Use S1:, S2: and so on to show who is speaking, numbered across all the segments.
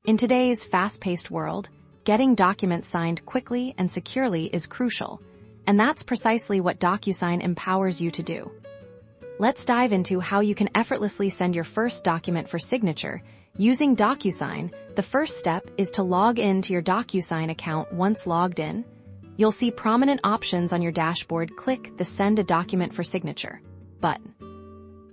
S1: In today's fast-paced world, getting documents signed quickly and securely is crucial, and that's precisely what Docusign empowers you to do. Let's dive into how you can effortlessly send your first document for signature. Using Docusign, the first step is to log in to your Docusign account. Once logged in, you'll see prominent options on your dashboard. Click the Send a Document for Signature button.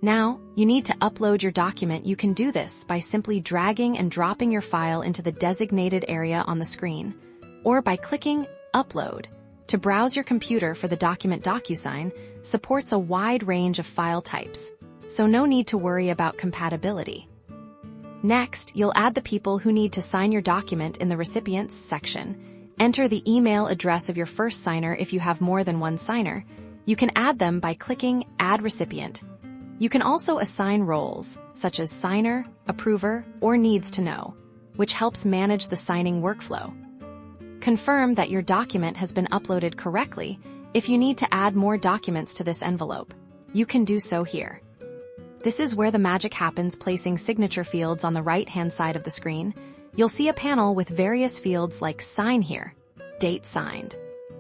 S1: Now, you need to upload your document. You can do this by simply dragging and dropping your file into the designated area on the screen, or by clicking Upload. To browse your computer for the document, Docusign supports a wide range of file types, so no need to worry about compatibility. Next, you'll add the people who need to sign your document in the Recipients section. Enter the email address of your first signer. If you have more than one signer, you can add them by clicking Add Recipient. You can also assign roles, such as signer, approver, or needs to know, which helps manage the signing workflow. Confirm that your document has been uploaded correctly. If you need to add more documents to this envelope, you can do so here. This is where the magic happens. Placing signature fields on the right-hand side of the screen, you'll see a panel with various fields like Sign Here, Date Signed,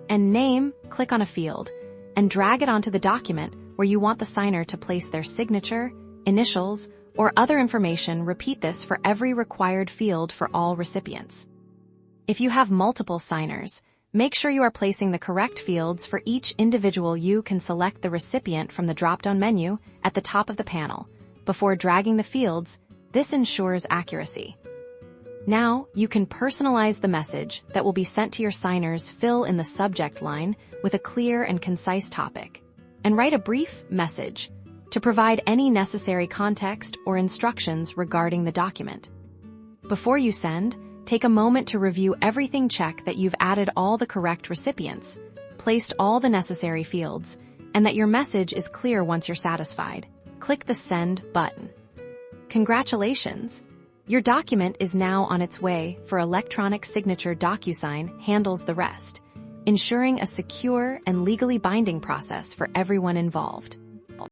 S1: and Name. Click on a field and drag it onto the document where you want the signer to place their signature, initials, or other information. Repeat this for every required field for all recipients. If you have multiple signers, make sure you are placing the correct fields for each individual. You can select the recipient from the drop-down menu at the top of the panel before dragging the fields. This ensures accuracy. Now, you can personalize the message that will be sent to your signers. Fill in the subject line with a clear and concise topic, and write a brief message to provide any necessary context or instructions regarding the document. Before you send, take a moment to review everything. Check that you've added all the correct recipients, placed all the necessary fields, and that your message is clear. Once you're satisfied, click the Send button. Congratulations! Your document is now on its way for electronic signature. Docusign handles the rest, ensuring a secure and legally binding process for everyone involved.